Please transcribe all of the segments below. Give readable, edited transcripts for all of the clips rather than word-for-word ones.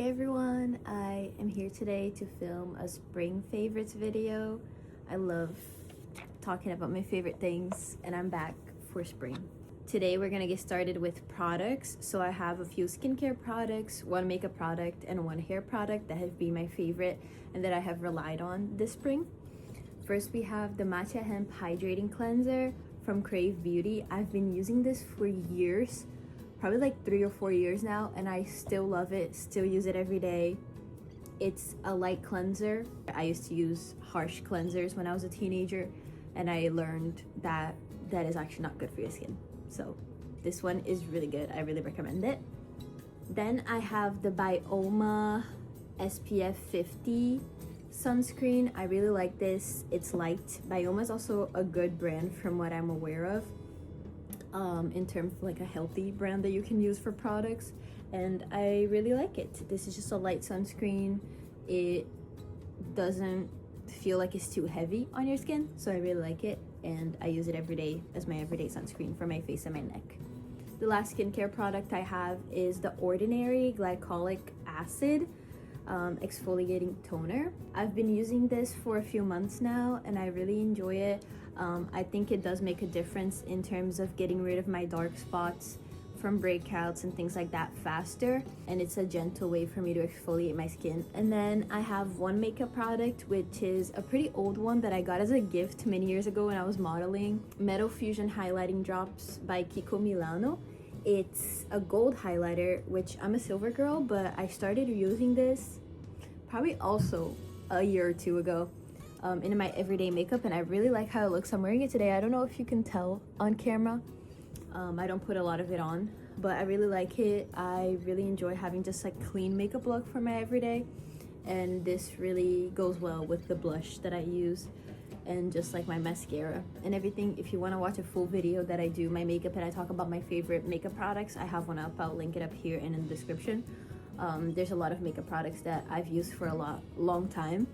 Hey everyone, I am here today to film a spring favorites video. I love talking about my favorite things and I'm back for spring. Today we're gonna get started with products. So I have a few skincare products, one makeup product, and one hair product that have been my favorite and that I have relied on this spring. First we have the Matcha Hemp Hydrating Cleanser from Crave Beauty. I've been using this for years, probably like 3 or 4 years now, and I still love it, still use it every day. It's a light cleanser. I used to use harsh cleansers when I was a teenager, and I learned that that is actually not good for your skin. So this one is really good. I really recommend it. Then I have the Bioma SPF 50 sunscreen. I really like this. It's light. Bioma is also a good brand from what I'm aware of, in terms of like a healthy brand that you can use for products, and I really like it. This is just a light sunscreen. It doesn't feel like it's too heavy on your skin, so I really like it, and I use it every day as my everyday sunscreen for my face and my neck. The last skincare product I have is the Ordinary Glycolic Acid exfoliating toner. I've been using this for a few months now and I really enjoy it. I think it does make a difference in terms of getting rid of my dark spots from breakouts and things like that faster, and it's a gentle way for me to exfoliate my skin. And then I have one makeup product, which is a pretty old one that I got as a gift many years ago when I was modeling. Metal Fusion Highlighting Drops by Kiko Milano. It's a gold highlighter, which I'm a silver girl, but I started using this probably also a year or two ago in my everyday makeup, and I really like how it looks. I'm wearing it today. I don't know if you can tell on camera. I don't put a lot of it on, but I really like it. I really enjoy having just like clean makeup look for my everyday, and this really goes well with the blush that I use and just like my mascara and everything. If you want to watch a full video that I do my makeup and I talk about my favorite makeup products, I have one up. I'll link it up here and in the description. There's a lot of makeup products that I've used for a long time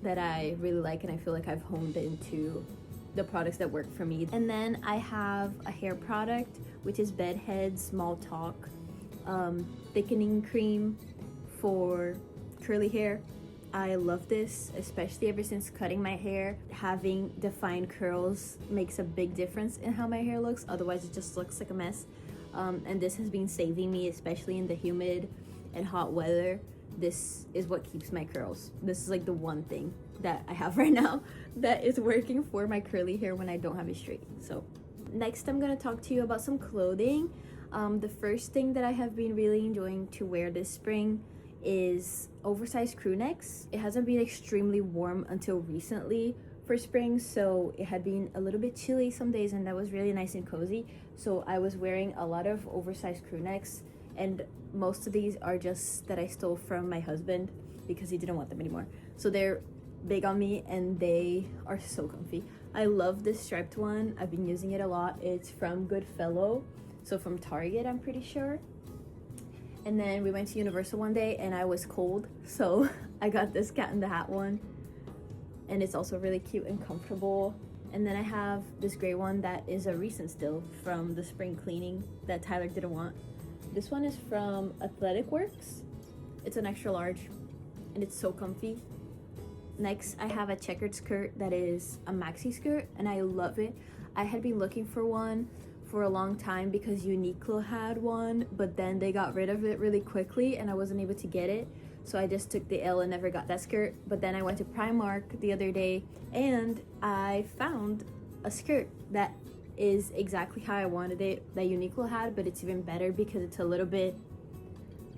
that I really like, and I feel like I've honed into the products that work for me. And then I have a hair product, which is Bedhead Small Talk thickening cream for curly hair. I love this, especially ever since cutting my hair. Having defined curls makes a big difference in how my hair looks, otherwise it just looks like a mess. And this has been saving me, especially in the humid and hot weather. This is what keeps my curls. This is like the one thing that I have right now that is working for my curly hair when I don't have it straight. So next I'm gonna talk to you about some clothing. The first thing that I have been really enjoying to wear this spring is oversized crew necks. It hasn't been extremely warm until recently for spring, so it had been a little bit chilly some days, and that was really nice and cozy. So I was wearing a lot of oversized crew necks, and most of these are just that I stole from my husband because he didn't want them anymore. So they're big on me and they are so comfy. I love this striped one. I've been using it a lot. It's from Goodfellow, so from Target, I'm pretty sure. And then we went to Universal one day and I was cold, so I got this Cat in the Hat one, and it's also really cute and comfortable. And then I have this gray one that is a recent still from the spring cleaning that Tyler didn't want. This one is from Athletic Works. It's an extra large and it's so comfy. Next, I have a checkered skirt that is a maxi skirt, and I love it. I had been looking for one for a long time because Uniqlo had one, but then they got rid of it really quickly and I wasn't able to get it. So I just took the L and never got that skirt. But then I went to Primark the other day and I found a skirt that is exactly how I wanted it, that Uniqlo had, but it's even better because it's a little bit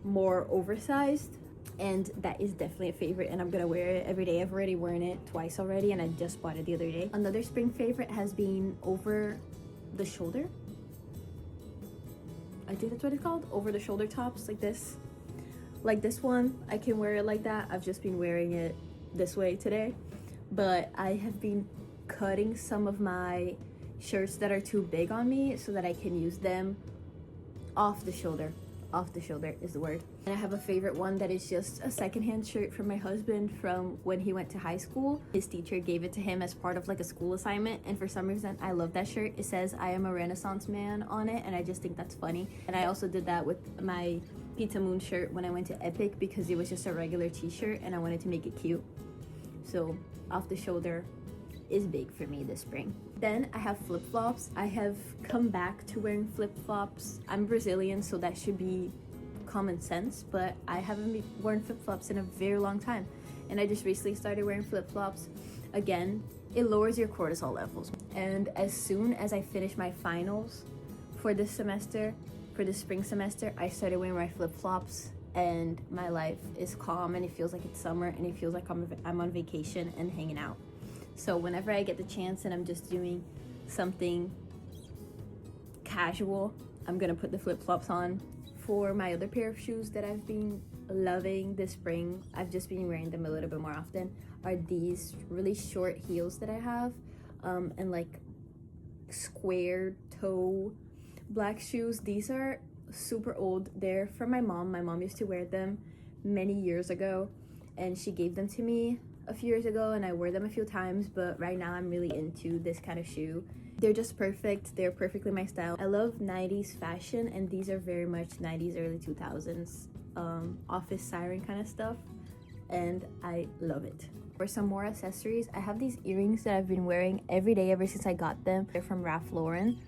more oversized, and that is definitely a favorite, and I'm gonna wear it every day. I've already worn it twice already, and I just bought it the other day. Another spring favorite has been over the shoulder. I think that's what it's called, over the shoulder tops, like this. Like this one, I can wear it like that. I've just been wearing it this way today, but I have been cutting some of my shirts that are too big on me so that I can use them off the shoulder. Off the shoulder is the word. And I have a favorite one that is just a secondhand shirt from my husband from when he went to high school. His teacher gave it to him as part of like a school assignment, and for some reason I love that shirt. It says "I am a Renaissance man" on it, and I just think that's funny. And I also did that with my Pizza Moon shirt when I went to Epic because it was just a regular t-shirt and I wanted to make it cute. So off the shoulder is big for me this spring. Then I have flip-flops. I have come back to wearing flip-flops. I'm Brazilian, so that should be common sense, but I haven't worn flip-flops in a very long time. And I just recently started wearing flip-flops again. It lowers your cortisol levels. And as soon as I finish my finals for this semester, for the spring semester, I started wearing my flip-flops and my life is calm and it feels like it's summer and it feels like I'm on vacation and hanging out. So whenever I get the chance and I'm just doing something casual, I'm gonna put the flip-flops on. For my other pair of shoes that I've been loving this spring, I've just been wearing them a little bit more often, are these really short heels that I have, and like square toe black shoes. These are super old. They're from my mom. My mom used to wear them many years ago and she gave them to me a few years ago and I wore them a few times, but right now I'm really into this kind of shoe. They're just perfect. They're perfectly my style. I love 90s fashion and these are very much 90s, early 2000s office siren kind of stuff, and I love it. For some more accessories, I have these earrings that I've been wearing every day ever since I got them. They're from Ralph Lauren.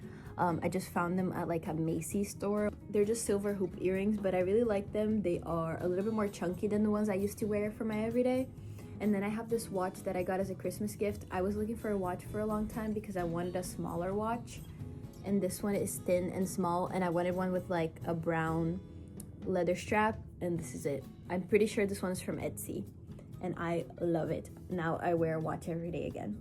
I just found them at like a Macy's store. They're just silver hoop earrings, but I really like them. They are a little bit more chunky than the ones I used to wear for my everyday. And then I have this watch that I got as a Christmas gift. I was looking for a watch for a long time because I wanted a smaller watch. And this one is thin and small, and I wanted one with like a brown leather strap, and this is it. I'm pretty sure this one's from Etsy, and I love it. Now I wear a watch every day again.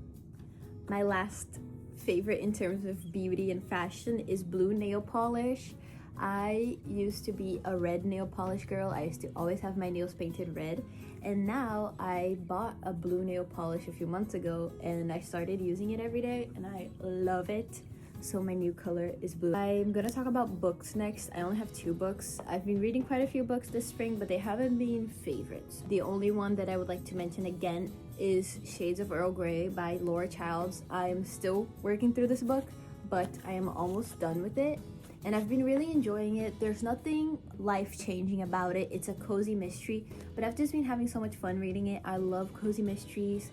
My last favorite in terms of beauty and fashion is blue nail polish. I used to be a red nail polish girl. I used to always have my nails painted red, and now I bought a blue nail polish a few months ago and I started using it every day and I love it. So my new color is blue. I'm gonna talk about books next. I only have 2 books. I've been reading quite a few books this spring, but they haven't been favorites. The only one that I would like to mention again is Shades of Earl Grey by Laura Childs. I'm still working through this book, but I am almost done with it. And I've been really enjoying it. There's nothing life-changing about it. It's a cozy mystery, but I've just been having so much fun reading it. I love cozy mysteries.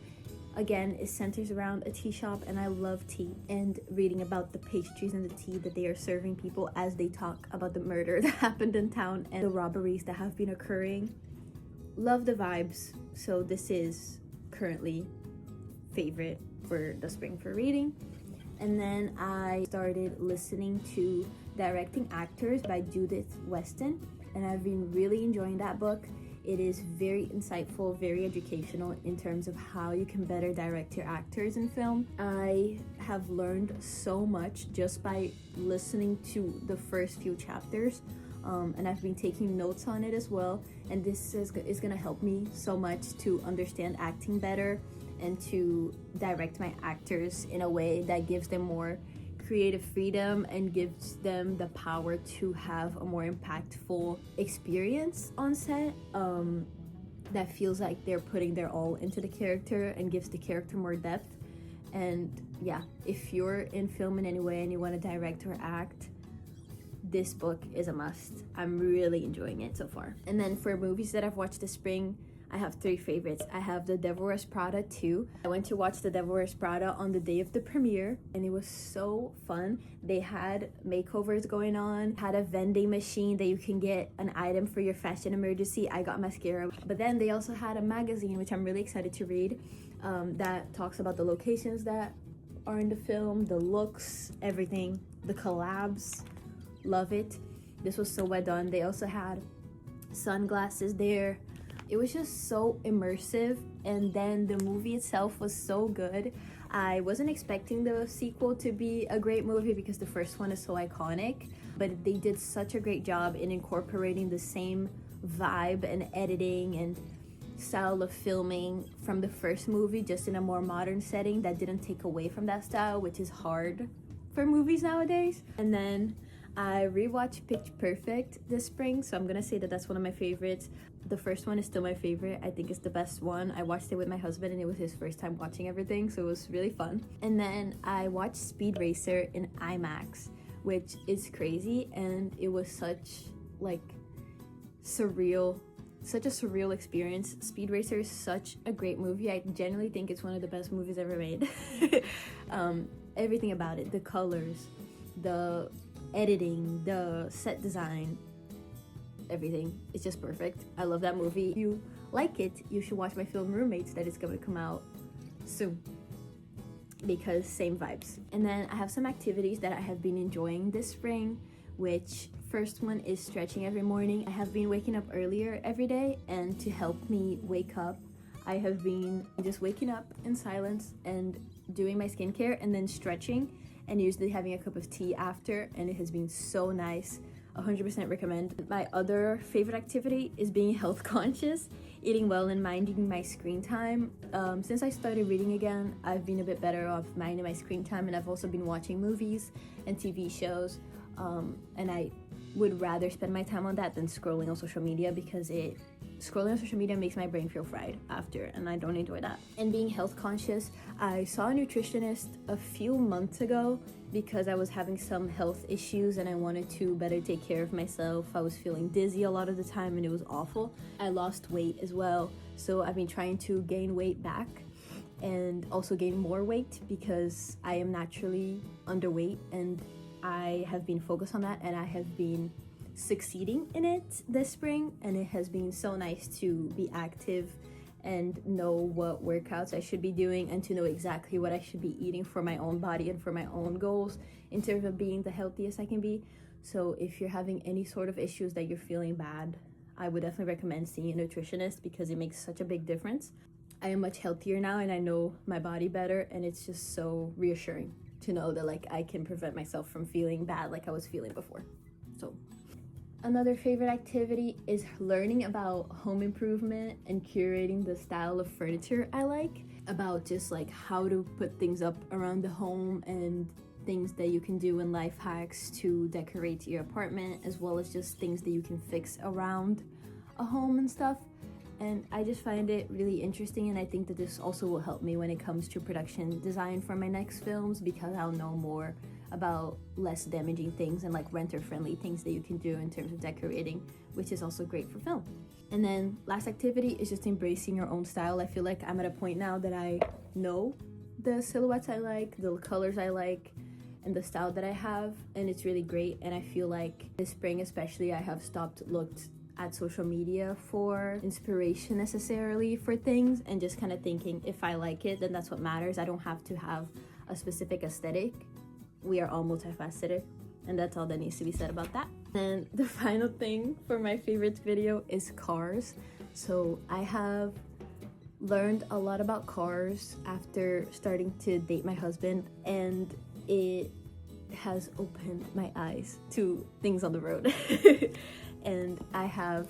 Again, it centers around a tea shop and I love tea and reading about the pastries and the tea that they are serving people as they talk about the murder that happened in town and the robberies that have been occurring. Love the vibes. So this is currently favorite for the spring for reading. And then I started listening to Directing Actors by Judith Weston, and I've been really enjoying that book. It is very insightful, very educational in terms of how you can better direct your actors in film. I have learned so much just by listening to the first few chapters, and I've been taking notes on it as well, and this is going to help me so much to understand acting better and to direct my actors in a way that gives them more creative freedom and gives them the power to have a more impactful experience on set, that feels like they're putting their all into the character and gives the character more depth. And yeah, if you're in film in any way and you want to direct or act, this book is a must. I'm really enjoying it so far. And then for movies that I've watched this spring, I have 3 favorites. I have The Devil Wears Prada 2. I went to watch The Devil Wears Prada on the day of the premiere and it was so fun. They had makeovers going on, had a vending machine that you can get an item for your fashion emergency. I got mascara. But then they also had a magazine, which I'm really excited to read, that talks about the locations that are in the film, the looks, everything, the collabs. Love it. This was so well done. They also had sunglasses there. It was just so immersive, and then the movie itself was so good. I wasn't expecting the sequel to be a great movie because the first one is so iconic, but they did such a great job in incorporating the same vibe and editing and style of filming from the first movie, just in a more modern setting that didn't take away from that style, which is hard for movies nowadays. And then I rewatched Pitch Perfect this spring, so I'm gonna say that that's one of my favorites. The first one is still my favorite. I think it's the best one. I watched it with my husband and it was his first time watching everything, so it was really fun. And then I watched Speed Racer in IMAX, which is crazy, and it was such like surreal, such a surreal experience. Speed Racer is such a great movie. I genuinely think it's one of the best movies ever made. Everything about it, the colors, the editing, the set design, everything. It's just perfect. I love that movie. If you like it, you should watch my film Roommates that is going to come out soon, because same vibes. And then I have some activities that I have been enjoying this spring, which first one is stretching every morning. I have been waking up earlier every day, and to help me wake up, I have been just waking up in silence and doing my skincare and then stretching, and usually having a cup of tea after, and it has been so nice. 100% recommend. My other favorite activity is being health conscious, eating well and minding my screen time. Since I started reading again, I've been a bit better off minding my screen time, and I've also been watching movies and TV shows, and I would rather spend my time on that than scrolling on social media, because scrolling on social media makes my brain feel fried after, and I don't enjoy that. And being health conscious, I saw a nutritionist a few months ago because I was having some health issues and I wanted to better take care of myself. I was feeling dizzy a lot of the time and it was awful. I lost weight as well, so I've been trying to gain weight back and also gain more weight because I am naturally underweight, and I have been focused on that, and I have been succeeding in it this spring, and it has been so nice to be active and know what workouts I should be doing, and to know exactly what I should be eating for my own body and for my own goals in terms of being the healthiest I can be. So if you're having any sort of issues that you're feeling bad, I would definitely recommend seeing a nutritionist, because it makes such a big difference. I am much healthier now and I know my body better, and it's just so reassuring to know that like I can prevent myself from feeling bad like I was feeling before. So another favorite activity is learning about home improvement and curating the style of furniture I like, about just like how to put things up around the home and things that you can do in life hacks to decorate your apartment, as well as just things that you can fix around a home and stuff. And I just find it really interesting, and I think that this also will help me when it comes to production design for my next films, because I'll know more about less damaging things and like renter-friendly things that you can do in terms of decorating, which is also great for film. And then last activity is just embracing your own style. I feel like I'm at a point now that I know the silhouettes I like, the colors I like, and the style that I have, and it's really great. And I feel like this spring especially, I have looked at social media for inspiration necessarily for things, and just kind of thinking, if I like it, then that's what matters. I don't have to have a specific aesthetic. We are all multifaceted, and that's all that needs to be said about that. And the final thing for my favorites video is cars. So I have learned a lot about cars after starting to date my husband, and it has opened my eyes to things on the road. And I have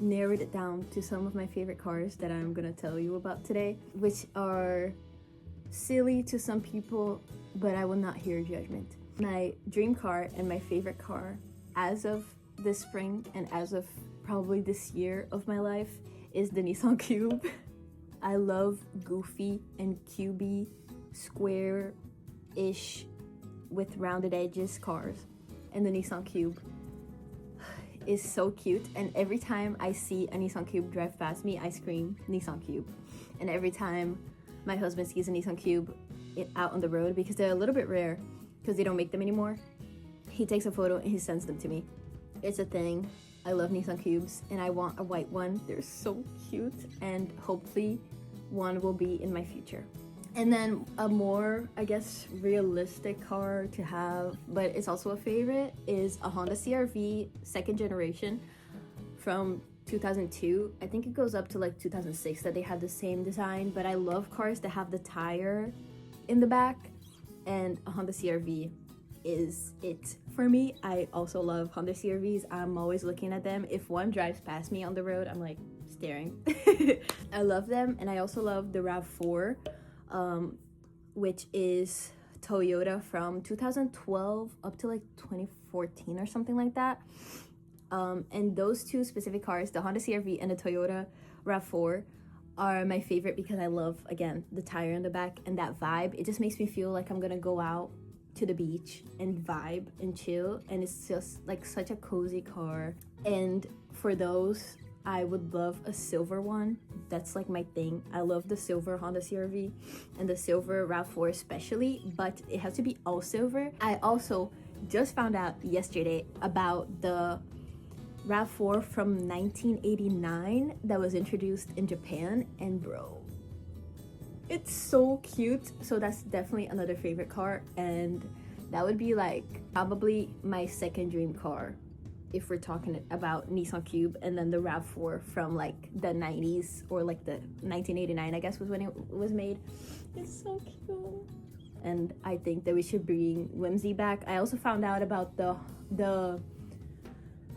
narrowed it down to some of my favorite cars that I'm gonna tell you about today, which are silly to some people, but I will not hear judgment. My dream car and my favorite car as of this spring and as of probably this year of my life is the Nissan Cube. I love goofy and cubey, square-ish with rounded edges cars, and the Nissan Cube is so cute. And every time I see a Nissan Cube drive past me, I scream Nissan Cube. And every time my husband sees a Nissan Cube out on the road, because they're a little bit rare because they don't make them anymore, he takes a photo and he sends them to me. It's a thing. I love Nissan Cubes, and I want a white one. They're so cute, and hopefully one will be in my future. And then a more, I guess, realistic car to have, but it's also a favorite, is a Honda CR-V second generation from 2002. I think it goes up to like 2006 that they have the same design, but I love cars that have the tire in the back, and a Honda CR-V is it for me. I also love Honda CR-Vs. I'm always looking at them. If one drives past me on the road, I'm like staring. I love them. And I also love the RAV4, which is Toyota from 2012 up to like 2014 or something like that. And those two specific cars, the Honda CR-V and the Toyota RAV4, are my favorite because I love, again, the tire in the back and that vibe. It just makes me feel like I'm gonna go out to the beach and vibe and chill, and it's just like such a cozy car. And for those, I would love a silver one. That's like my thing. I love the silver Honda CR-V and the silver RAV4 especially, but it has to be all silver. I also just found out yesterday about the RAV4 from 1989 that was introduced in Japan, and bro, it's so cute. So that's definitely another favorite car, and that would be like probably my second dream car if we're talking about Nissan Cube. And then the RAV4 from like the 90s, or like the 1989 I guess was when it was made. It's so cute. And I think that we should bring Whimsy back. I also found out about the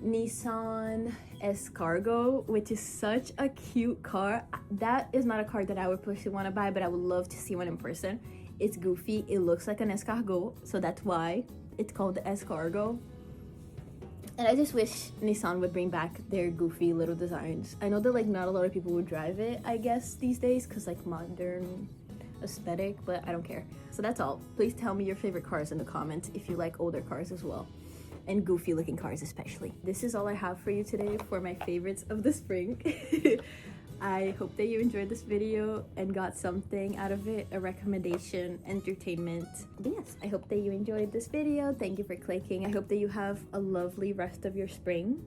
Nissan Escargo, which is such a cute car. That is not a car that I would personally want to buy, but I would love to see one in person. It's goofy, it looks like an escargot, so that's why it's called the Escargo. And I just wish Nissan would bring back their goofy little designs. I know that like not a lot of people would drive it, I guess, these days, because like modern aesthetic, but I don't care. So that's all. Please tell me your favorite cars in the comments if you like older cars as well, and goofy looking cars especially. This is all I have for you today for my favorites of the spring. I hope that you enjoyed this video and got something out of it, a recommendation, entertainment. But yes, I hope that you enjoyed this video. Thank you for clicking. I hope that you have a lovely rest of your spring.